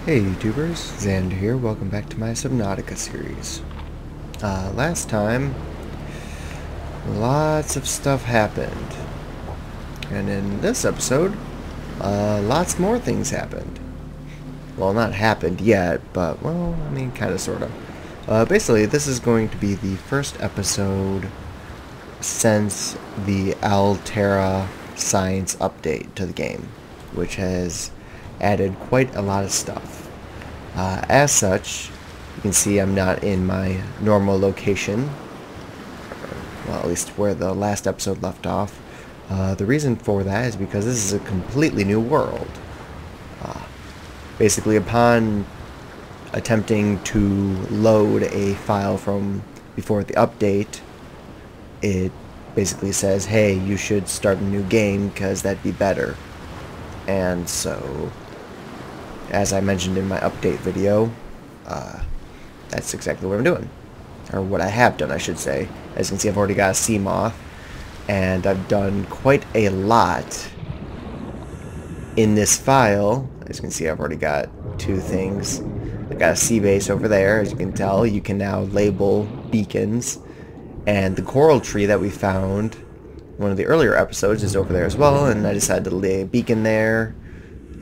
Hey YouTubers, Xander here, welcome back to my Subnautica series. Last time, lots of stuff happened. And in this episode, lots more things happened. Well, not happened yet, but, well, I mean, kinda, sorta. Basically, this is going to be the first episode since the Alterra Science update to the game, which has added quite a lot of stuff. As such, you can see I'm not in my normal location, well, at least where the last episode left off. The reason for that is because this is a completely new world. Basically, upon attempting to load a file from before the update, it basically says, hey, you should start a new game because that'd be better. And so, as I mentioned in my update video, that's exactly what I'm doing. Or what I have done, I should say. As you can see, I've already got a sea moth, and I've done quite a lot in this file. As you can see, I've already got two things. I've got a sea base over there. As you can tell, you can now label beacons. And the coral tree that we found one of the earlier episodes is over there as well, and I decided to lay a beacon there,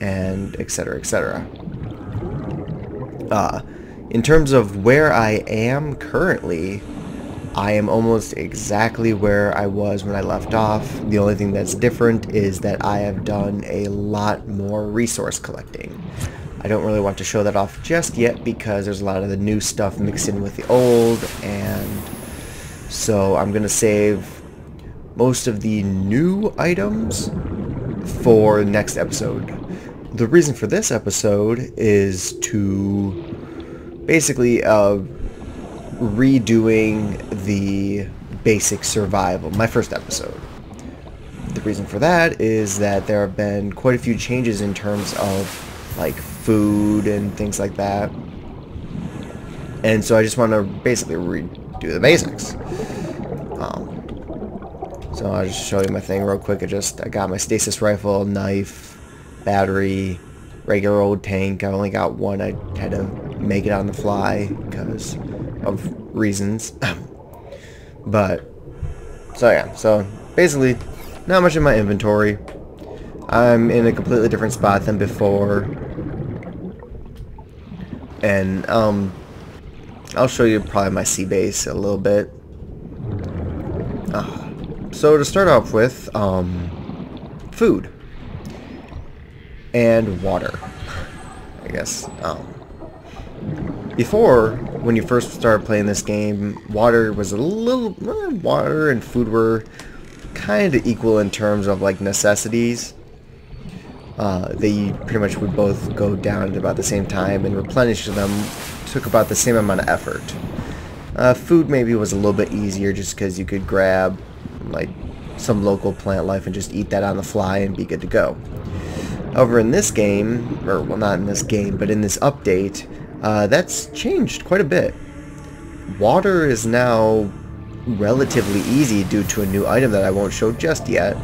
and etc, etc. In terms of where I am currently, I am almost exactly where I was when I left off. The only thing that's different is that I have done a lot more resource collecting. I don't really want to show that off just yet because there's a lot of the new stuff mixed in with the old, and so I'm gonna save most of the new items for next episode. The reason for this episode is to basically redoing the basic survival, my first episode. The reason for that is that there have been quite a few changes in terms of like food and things like that, and so I just want to basically redo the basics. So I'll just show you my thing real quick. I got my stasis rifle, knife, battery, regular old tank. I only got one. I had to make it on the fly because of reasons. But, so yeah. So, basically, not much in my inventory. I'm in a completely different spot than before. And, I'll show you probably my sea base a little bit. So to start off with, food and water, I guess. Before, when you first started playing this game, water was a little, water and food were kind of equal in terms of like necessities. They pretty much would both go down at about the same time, and replenishing them took about the same amount of effort. Food maybe was a little bit easier just because you could grab like some local plant life and just eat that on the fly and be good to go. However, in this game, or well, not in this game, but in this update, that's changed quite a bit. Water is now relatively easy due to a new item that I won't show just yet,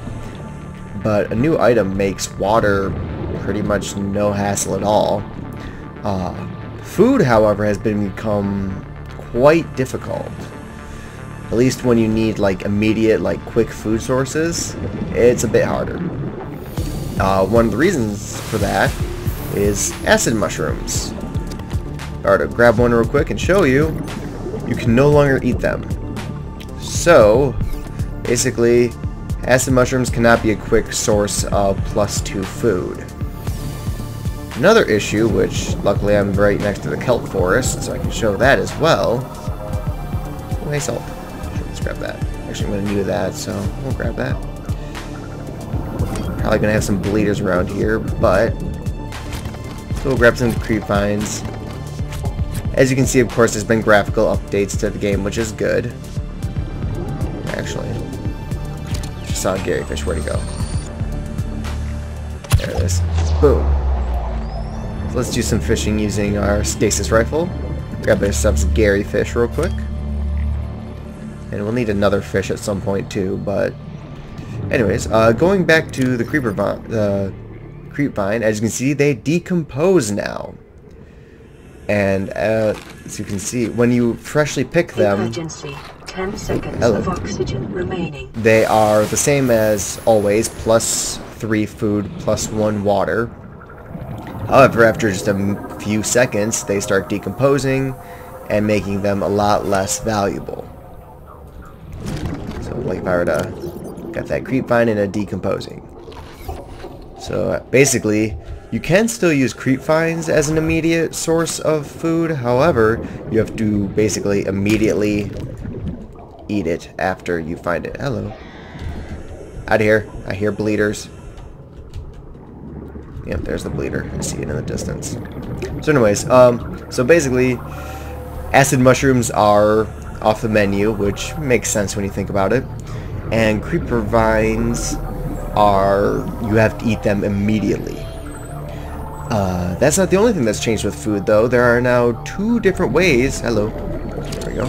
but a new item makes water pretty much no hassle at all. Food, however, has become quite difficult. At least when you need like immediate, like quick food sources, it's a bit harder. One of the reasons for that is acid mushrooms. Alright, to grab one real quick and show you, you can no longer eat them. So, basically, acid mushrooms cannot be a quick source of +2 food. Another issue, which luckily I'm right next to the kelp forest, so I can show that as well. Oh, hey, salt. Let's grab that. Actually, I'm going to do that, so we'll grab that. Probably going to have some bleeders around here, but so we'll grab some creep vines. As you can see, of course, there's been graphical updates to the game, which is good. Actually, just saw a Garyfish. Where'd he go? There it is. Boom. So let's do some fishing using our stasis rifle. Grab ourselves a Garyfish real quick. And we'll need another fish at some point too, but anyways, going back to the creep vine, as you can see, they decompose now. And as you can see, when you freshly pick them, emergency. 10 seconds of oxygen remaining. They are the same as always, +3 food, +1 water. However, after just a few seconds, they start decomposing and making them a lot less valuable. So, like if I were to got that creep vine and a decomposing. So basically, you can still use creep vines as an immediate source of food. However, you have to basically immediately eat it after you find it. Hello. Out of here. I hear bleeders. Yep, there's the bleeder. I see it in the distance. So anyways, so basically, acid mushrooms are off the menu, which makes sense when you think about it. And creeper vines are, you have to eat them immediately. That's not the only thing that's changed with food, though. There are now 2 different ways. Hello. There we go.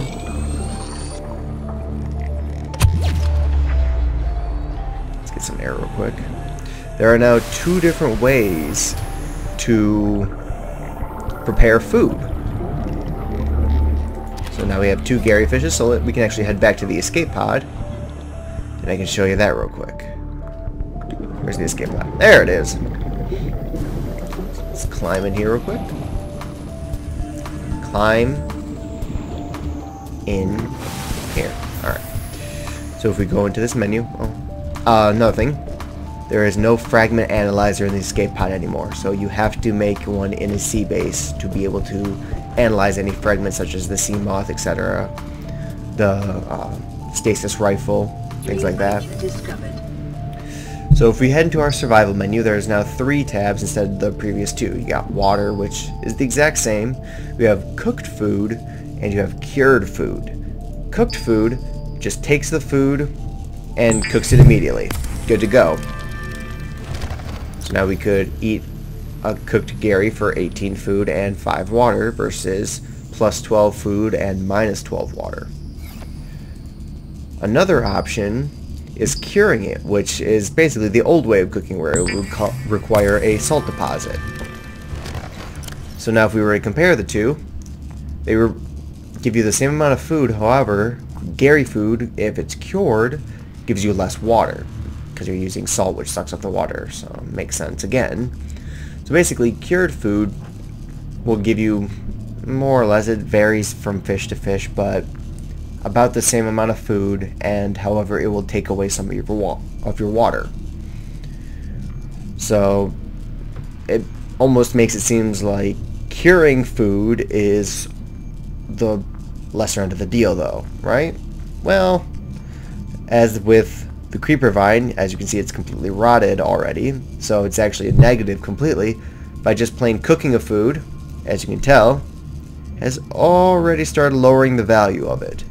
Let's get some air real quick. There are now 2 different ways to prepare food. So now we have 2 Gary fishes, so we can actually head back to the escape pod. And I can show you that real quick. Where's the escape pod? There it is. Let's climb in here real quick. Climb in here. Alright. So if we go into this menu, nothing. There is no fragment analyzer in the escape pod anymore, so you have to make one in a sea base to be able to analyze any fragments such as the sea moth, etc. The stasis rifle, things like that. So if we head into our survival menu, there's now 3 tabs instead of the previous 2. You got water, which is the exact same. We have cooked food, and you have cured food. Cooked food just takes the food and cooks it immediately. Good to go. So now we could eat a cooked Gary for 18 food and 5 water versus +12 food and -12 water. Another option is curing it, which is basically the old way of cooking where it would require a salt deposit. So now if we were to compare the two, they give you the same amount of food. However, Gary food, if it's cured, gives you less water because you're using salt, which sucks up the water, so it makes sense again. So basically, cured food will give you more or less, it varies from fish to fish, but about the same amount of food, and however, it will take away some of your water. So it almost makes it seem like curing food is the lesser end of the deal, though, right? Well, as with the creeper vine, as you can see, it's completely rotted already, so it's actually a negative completely. By just plain cooking of food, as you can tell, has already started lowering the value of it.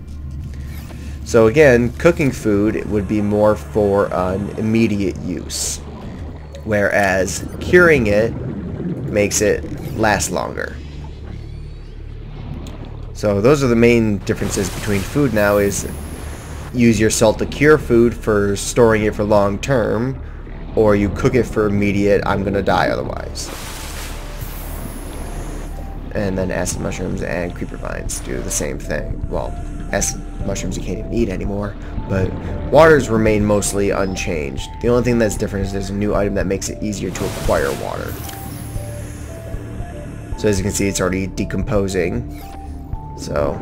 So again, cooking food would be more for an immediate use, whereas curing it makes it last longer. So those are the main differences between food now, is use your salt to cure food for storing it for long term, or you cook it for immediate, I'm gonna die otherwise. And then acid mushrooms and creeper vines do the same thing. Well, acid mushrooms you can't even eat anymore, but waters remain mostly unchanged. The only thing that's different is there's a new item that makes it easier to acquire water. So as you can see, it's already decomposing. So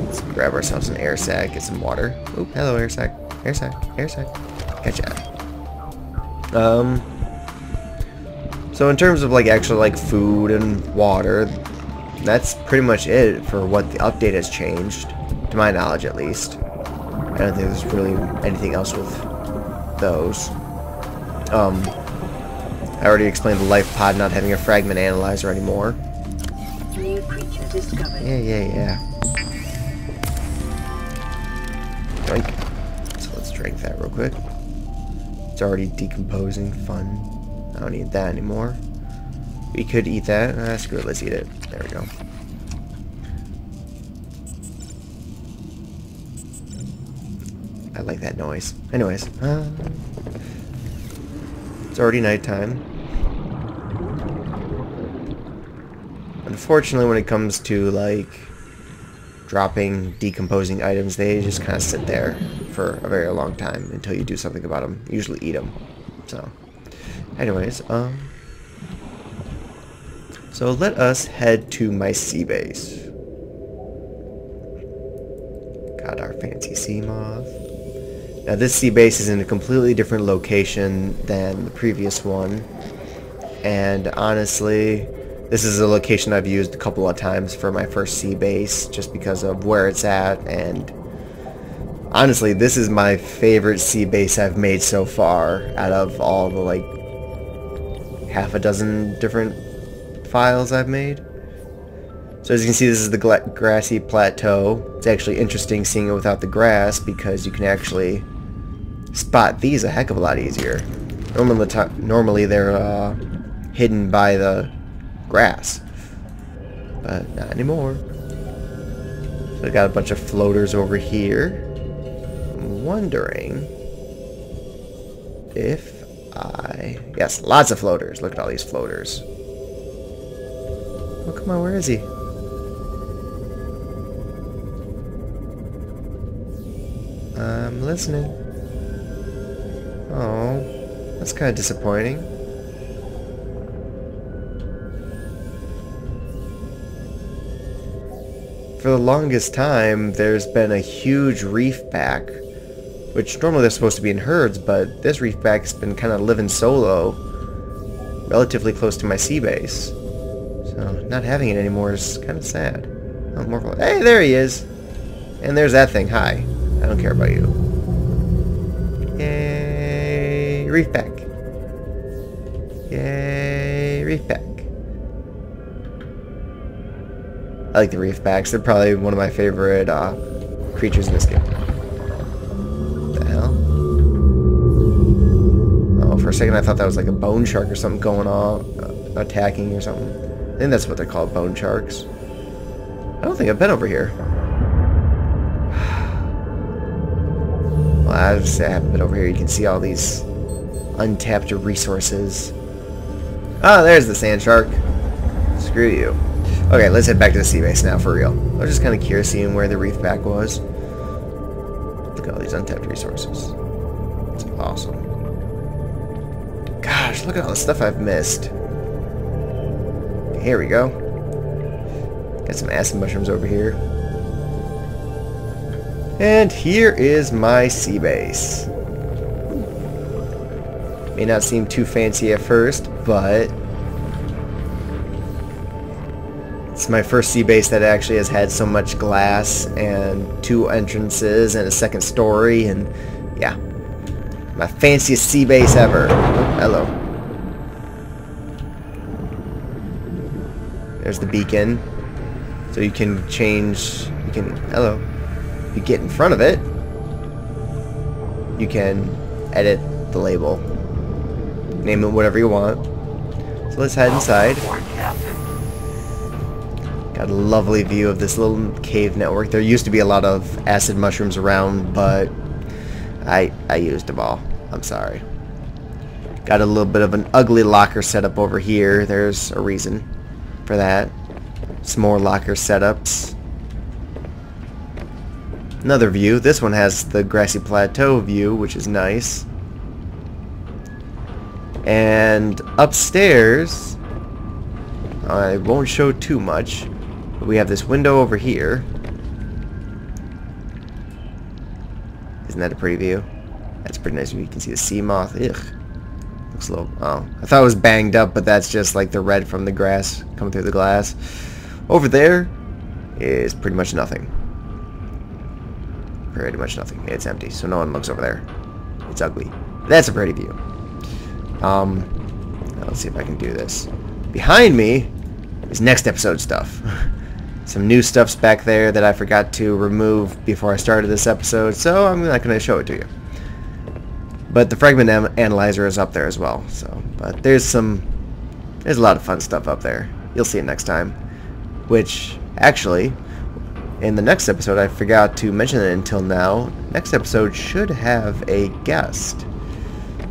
let's grab ourselves an air sac, get some water. Oh, hello, air sac. Air sac. Air sac. Gotcha. So in terms of like actual like food and water, that's pretty much it for what the update has changed, to my knowledge at least. I don't think there's really anything else with those. I already explained the lifepod not having a fragment analyzer anymore. New creature discovered. Yeah. Drink. So let's drink that real quick. It's already decomposing. Fun. I don't need that anymore. We could eat that. Screw it. Let's eat it. There we go. I like that noise. Anyways. It's already nighttime. Unfortunately, when it comes to like dropping, decomposing items, they just kind of sit there for a very long time until you do something about them. You usually eat them. So, anyways, so let us head to my sea base. Got our fancy sea moth. Now this sea base is in a completely different location than the previous one, and honestly, this is a location I've used a couple of times for my first sea base just because of where it's at, and honestly, this is my favorite sea base I've made so far out of all the like half a dozen different files I've made. So as you can see, this is the grassy plateau. It's actually interesting seeing it without the grass because you can actually spot these a heck of a lot easier. Normally they're hidden by the grass, but not anymore. So I got a bunch of floaters over here. I'm wondering if yes, lots of floaters. Look at all these floaters. Oh, come on, where is he? I'm listening. Oh, that's kind of disappointing. For the longest time, there's been a huge reef pack, which normally they're supposed to be in herds, but this reef pack's been kind of living solo, relatively close to my sea base. So not having it anymore is kind of sad. Oh, more. Hey, there he is, and there's that thing. Hi, I don't care about you. Yay, reef pack. Yay, reef pack. I like the reef backs. They're probably one of my favorite creatures in this game. What the hell? Oh, for a second I thought that was like a bone shark or something going on, attacking or something. I think that's what they're called, bone sharks. I don't think I've been over here. Well, I would say I haven't been over here. You can see all these untapped resources. Oh, there's the sand shark. Screw you. Okay, let's head back to the sea base now, for real. I was just kind of curious seeing where the reef pack was. Look at all these untapped resources. It's awesome. Gosh, look at all the stuff I've missed. Here we go. Got some acid mushrooms over here. And here is my sea base. May not seem too fancy at first, but it's my first sea base that actually has had so much glass and 2 entrances and a second story, and yeah, my fanciest sea base ever. Oh, hello. There's the beacon. So you can change, hello. If you get in front of it, you can edit the label. Name it whatever you want. So let's head inside. Got a lovely view of this little cave network. There used to be a lot of acid mushrooms around, but I used them all. I'm sorry. Got a little bit of an ugly locker setup over here. There's a reason for that. Some more locker setups. Another view. This one has the grassy plateau view, which is nice. And upstairs, I won't show too much, but we have this window over here. Isn't that a pretty view? That's a pretty nice view. You can see the sea moth. Ugh. Looks a little... Oh, I thought it was banged up, but that's just like the red from the grass coming through the glass. Over there is pretty much nothing. Pretty much nothing. It's empty, so no one looks over there. It's ugly. That's a pretty view. Let's see if I can do this. Behind me is next episode stuff. Some new stuff's back there that I forgot to remove before I started this episode, so I'm not going to show it to you. But the fragment analyzer is up there as well. So, but there's a lot of fun stuff up there. You'll see it next time. Which, actually, in the next episode, I forgot to mention it until now. Next episode should have a guest.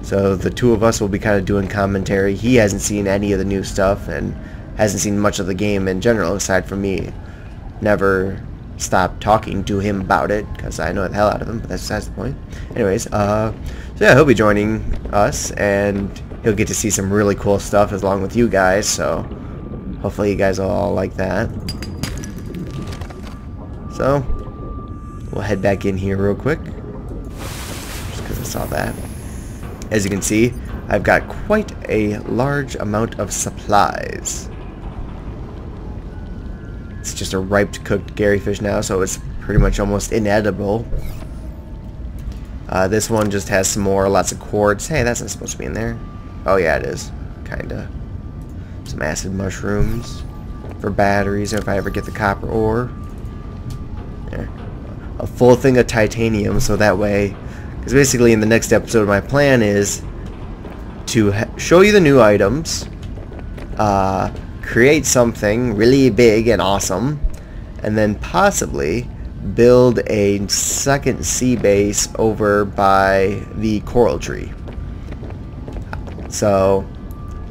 So the two of us will be kind of doing commentary. He hasn't seen any of the new stuff, and hasn't seen much of the game in general aside from me never stop talking to him about it, because I know the hell out of him, but that's the point. Anyways, so yeah, he'll be joining us, and he'll get to see some really cool stuff along with you guys, so hopefully you guys will all like that. So, we'll head back in here real quick, just because I saw that. As you can see, I've got quite a large amount of supplies. It's just a ripe cooked Garyfish now, so it's pretty much almost inedible. This one just has some more, lots of quartz. Hey, that's not supposed to be in there. Oh yeah, it is. Kinda. Some acid mushrooms for batteries if I ever get the copper ore. There. A full thing of titanium, so that way, because basically in the next episode my plan is to show you the new items, create something really big and awesome, and then possibly build a second sea base over by the coral tree. So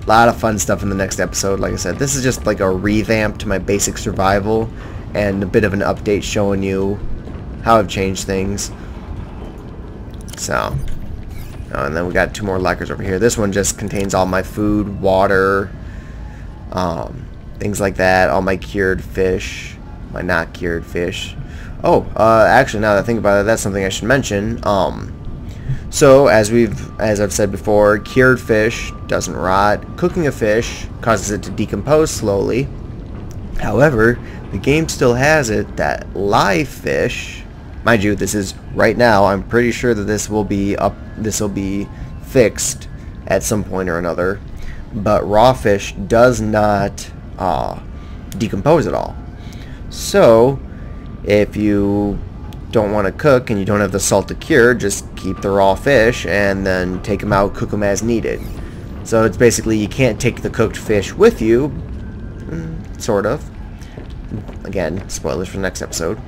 a lot of fun stuff in the next episode. Like I said, this is just like a revamp to my basic survival and a bit of an update showing you how I've changed things. So and then we got 2 more lockers over here. This one just contains all my food, water, things like that, all my cured fish, my not cured fish. Oh, actually, now that I think about it, that's something I should mention. So as I've said before, cured fish doesn't rot. Cooking a fish causes it to decompose slowly. However, the game still has it that live fish, mind you, this is right now. I'm pretty sure that this will be fixed at some point or another. But raw fish does not decompose at all. So if you don't want to cook and you don't have the salt to cure, just keep the raw fish and then take them out, cook them as needed. So it's basically you can't take the cooked fish with you, sort of. Again, spoilers for the next episode.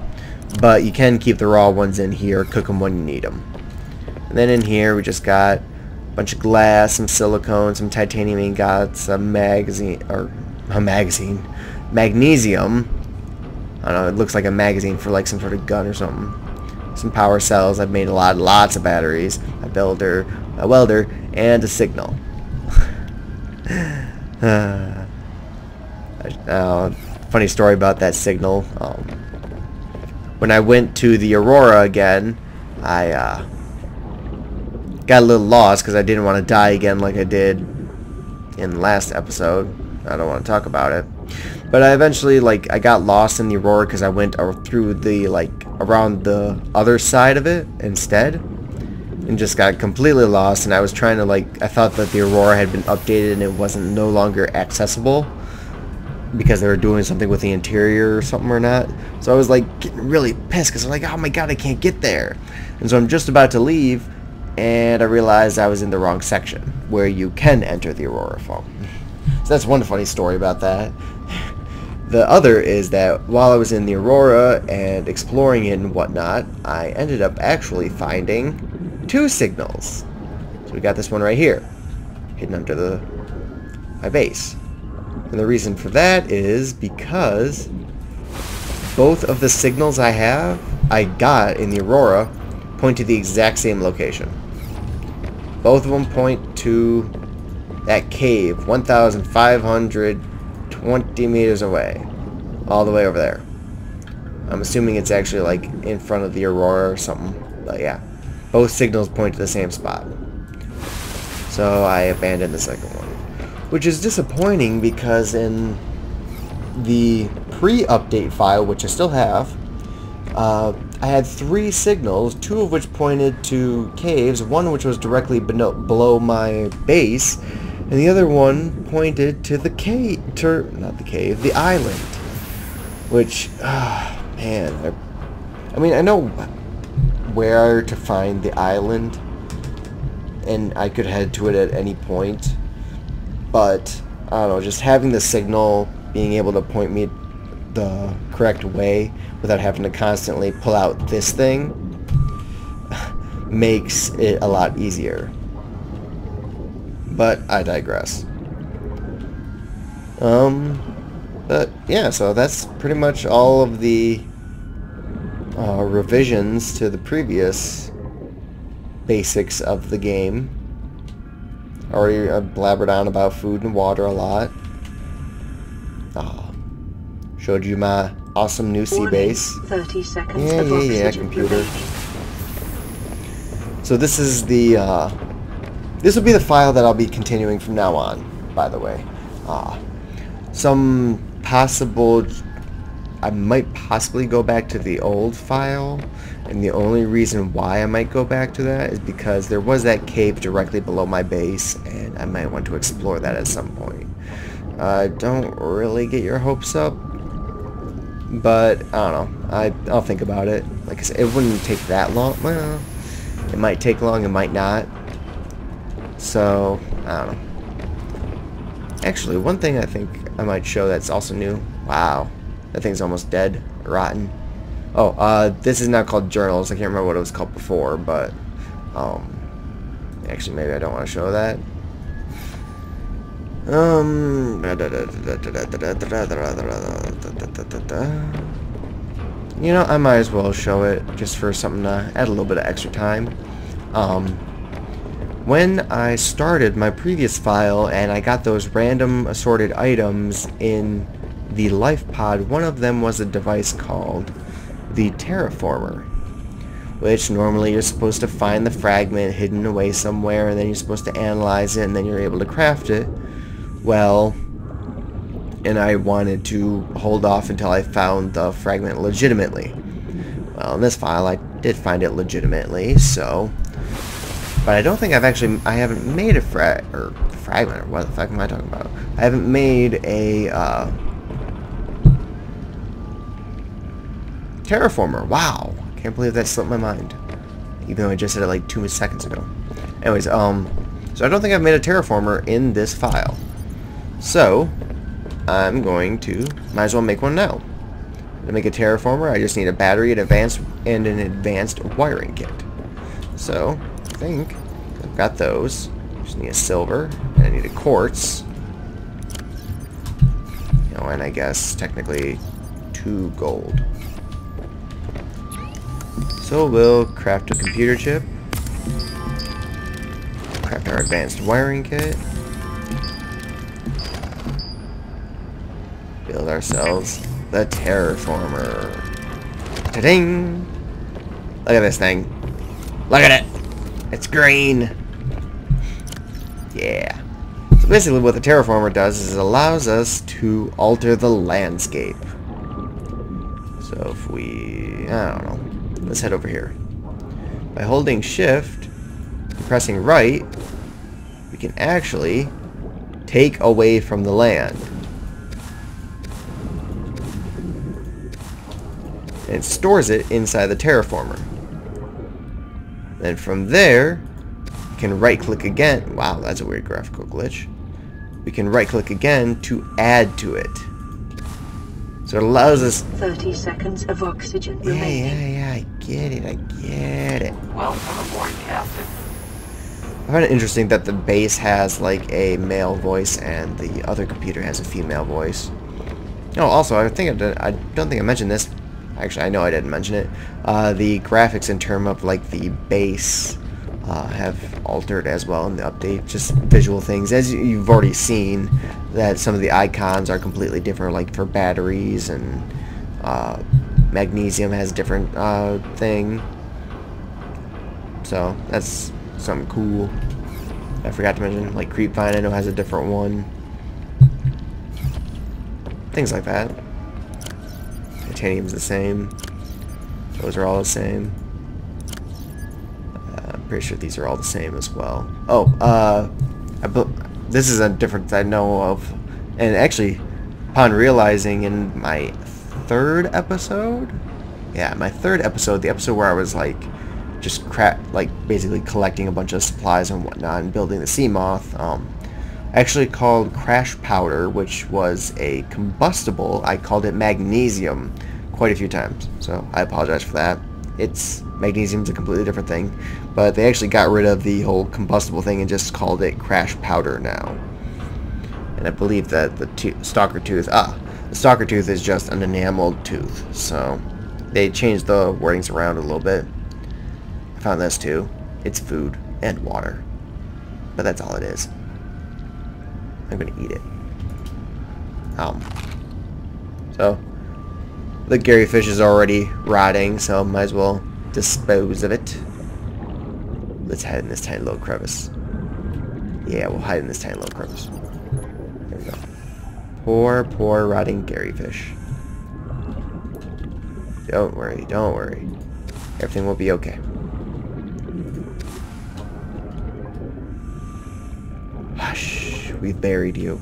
But you can keep the raw ones in here, cook them when you need them. And then in here we just got a bunch of glass, some silicone, some titanium ingots, a magnesium. I don't know, it looks like a magazine for like some sort of gun or something. Some power cells. I've made lots of batteries, a builder, a welder, and a signal. Funny story about that signal. When I went to the Aurora again, I got a little lost because I didn't want to die again like I did in the last episode. I don't want to talk about it. But I eventually, I got lost in the Aurora because I went through the, around the other side of it instead. And just got completely lost, and I was trying to, I thought that the Aurora had been updated and it wasn't no longer accessible because they were doing something with the interior or something or not. So I was, getting really pissed because I was like, oh my god, I can't get there. And so I'm just about to leave, and I realized I was in the wrong section where you can enter the Aurora phone. So that's one funny story about that. The other is that while I was in the Aurora and exploring it and whatnot, I ended up actually finding 2 signals. So we got this one right here, hidden under my base. And the reason for that is because both of the signals I got in the Aurora point to the exact same location. Both of them point to that cave, 1,520 meters away, all the way over there. I'm assuming it's actually in front of the Aurora or something, but yeah, both signals point to the same spot. So I abandoned the second one, which is disappointing because in the pre-update file, which I still have, I had 3 signals, 2 of which pointed to caves, one which was directly below my base, and the other one pointed to the the island. Which, man, I mean, I know where to find the island, and I could head to it at any point, but, I don't know, just having the signal, being able to point me the correct way without having to constantly pull out this thing, makes it a lot easier. But I digress. But yeah, so that's pretty much all of the revisions to the previous basics of the game. Already blabbered on about food and water a lot. Showed you my awesome new sea base. 30 seconds Yeah, computer. So this is the this will be the file that I'll be continuing from now on, by the way. Some possible, I might possibly go back to the old file, and the only reason why I might go back to that is because there was that cave directly below my base, and I might want to explore that at some point. Don't really get your hopes up, but I don't know. I'll think about it. Like I said, it wouldn't take that long. Well, it might take long, it might not. So, I don't know. Actually, one thing I think I might show that's also new. Wow. That thing's almost dead. Rotten. Oh, this is now called journals. I can't remember what it was called before, but, actually, maybe I don't want to show that. You know, I might as well show it just for something to add a little bit of extra time. When I started my previous file and I got those random assorted items in the lifepod, one of them was a device called the terraformer, which normally you're supposed to find the fragment hidden away somewhere, and then you're supposed to analyze it, and then you're able to craft it. Well, and I wanted to hold off until I found the fragment legitimately. Well, in this file I did find it legitimately, so... But I don't think I haven't made a fragment, or what the fuck am I talking about? I haven't made a, terraformer. Wow. Can't believe that slipped my mind. Even though I just said it like 2 seconds ago. Anyways, so I don't think I've made a terraformer in this file. So, I'm going to, might as well make one now. To make a terraformer, I just need a battery, an advanced wiring kit. So, I think I've got those. Just need a silver, and I need a quartz. You know, and I guess technically 2 gold. So we'll craft a computer chip. Craft our advanced wiring kit. Build ourselves the terraformer. Ta-ding! Look at this thing. Look at it! It's green! Yeah. So basically what the terraformer does is it allows us to alter the landscape. So if we... I don't know. Let's head over here. By holding shift and pressing right, we can actually take away from the land. And it stores it inside the terraformer. Then from there, we can right-click again. Wow, that's a weird graphical glitch. We can right-click again to add to it. So it allows us... 30 seconds of oxygen remaining. Yeah, I get it. Welcome aboard, Captain. I find it interesting that the base has like a male voice and the other computer has a female voice. Oh, also, I don't think I mentioned this. Actually, I know I didn't mention it. The graphics in terms of like the base have altered as well in the update. Just visual things, as you've already seen, that some of the icons are completely different, like for batteries, and magnesium has a different thing. So that's something cool. I forgot to mention, like Creepvine I know has a different one. Things like that. Titanium's the same. Those are all the same. I'm pretty sure these are all the same as well. Oh, this is a difference I know of. And actually, upon realizing in my 3rd episode, yeah, my 3rd episode, the episode where I was like, just basically collecting a bunch of supplies and whatnot and building the sea moth, I actually called crash powder, which was a combustible. I called it magnesium quite a few times, so I apologize for that. Magnesium's a completely different thing, but they actually got rid of the whole combustible thing and just called it crash powder now. And I believe that the stalker tooth, the stalker tooth is just an enameled tooth. So they changed the wordings around a little bit. I found this too. It's food and water. But that's all it is. I'm gonna eat it. So the Gary fish is already rotting, so might as well dispose of it. Let's hide in this tiny little crevice. Yeah, we'll hide in this tiny little crevice. There we go. Poor, poor rotting Gary fish. Don't worry, don't worry. Everything will be okay. Hush, we've buried you.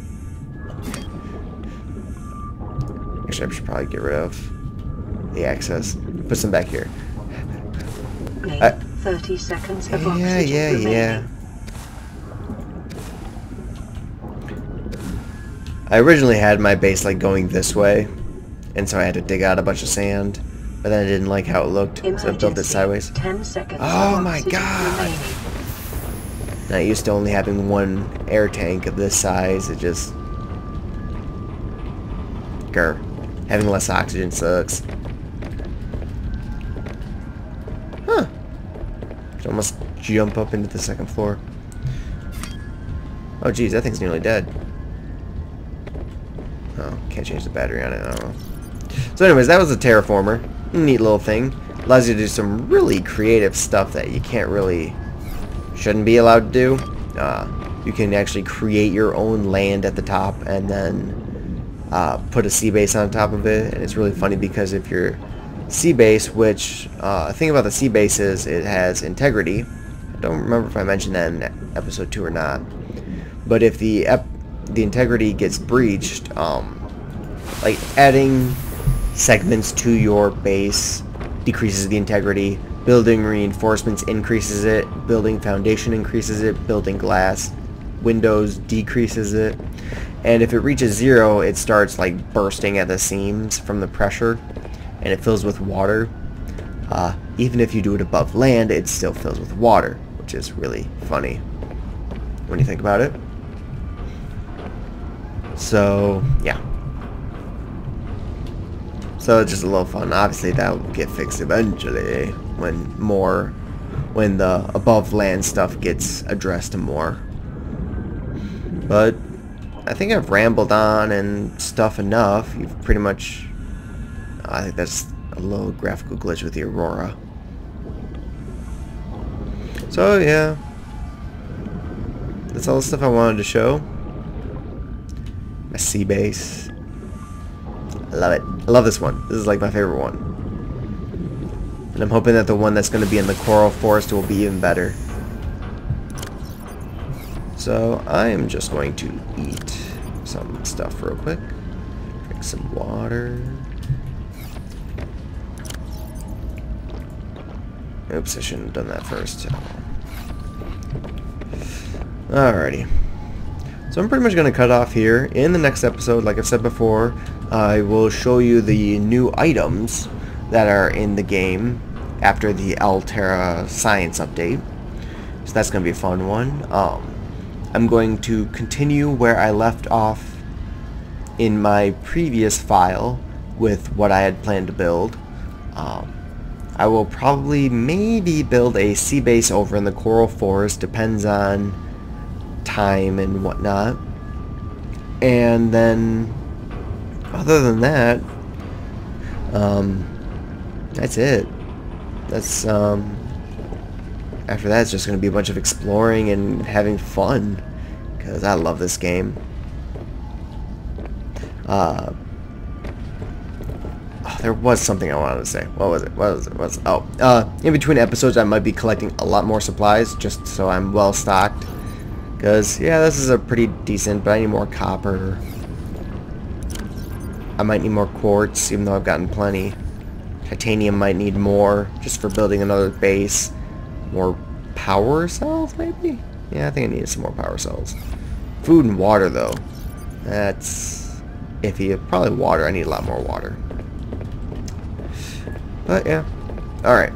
Actually, I should probably get rid of the excess. Put some back here. 30 seconds of oxygen remaining. I originally had my base like going this way, and so I had to dig out a bunch of sand, but then I didn't like how it looked, so I built it sideways. 10 seconds Oh my god! And I used to only having one air tank of this size. It just... grr. Having less oxygen sucks. Huh. Could almost jump up into the second floor. Oh geez, that thing's nearly dead. Oh, can't change the battery on it, I don't know. So anyways, that was a terraformer. Neat little thing. Allows you to do some really creative stuff that you can't really... shouldn't be allowed to do. You can actually create your own land at the top and then put a sea base on top of it. And it's really funny because if your sea base, which the thing about the sea base is it has integrity. I don't remember if I mentioned that in episode 2 or not. But if the integrity gets breached, like adding segments to your base decreases the integrity. Building reinforcements increases it. Building foundation increases it. Building glass windows decreases it. And if it reaches 0, it starts like bursting at the seams from the pressure, and it fills with water. Even if you do it above land, it still fills with water, which is really funny when you think about it. So yeah. So it's just a little fun. Obviously that will get fixed eventually when the above land stuff gets addressed more. But I think I've rambled on and stuff enough. You've pretty much... I think that's a little graphical glitch with the Aurora. So yeah, that's all the stuff I wanted to show. My sea base. I love it. I love this one. This is like my favorite one. And I'm hoping that the one that's going to be in the coral forest will be even better. So I am just going to eat some stuff real quick. Drink some water. Oops, I shouldn't have done that first. Alrighty. So I'm pretty much going to cut off here. In the next episode, like I've said before, I will show you the new items that are in the game after the Alterra Science update. So that's going to be a fun one. I'm going to continue where I left off in my previous file with what I had planned to build. I will probably maybe build a sea base over in the coral forest, depends on time and whatnot. And then other than that, that's it. That's after that it's just going to be a bunch of exploring and having fun, because I love this game. There was something I wanted to say. What was it? Oh, in between episodes I might be collecting a lot more supplies just so I'm well stocked. Because, yeah, this is a pretty decent, but I need more copper. I might need more quartz, even though I've gotten plenty. Titanium might need more, just for building another base. More power cells, maybe? Yeah, I think I need some more power cells. Food and water, though. That's iffy. Probably water. I need a lot more water. But, yeah. Alright.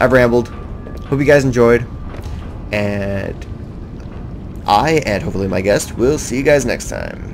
I've rambled. Hope you guys enjoyed. And I, and hopefully my guest, will see you guys next time.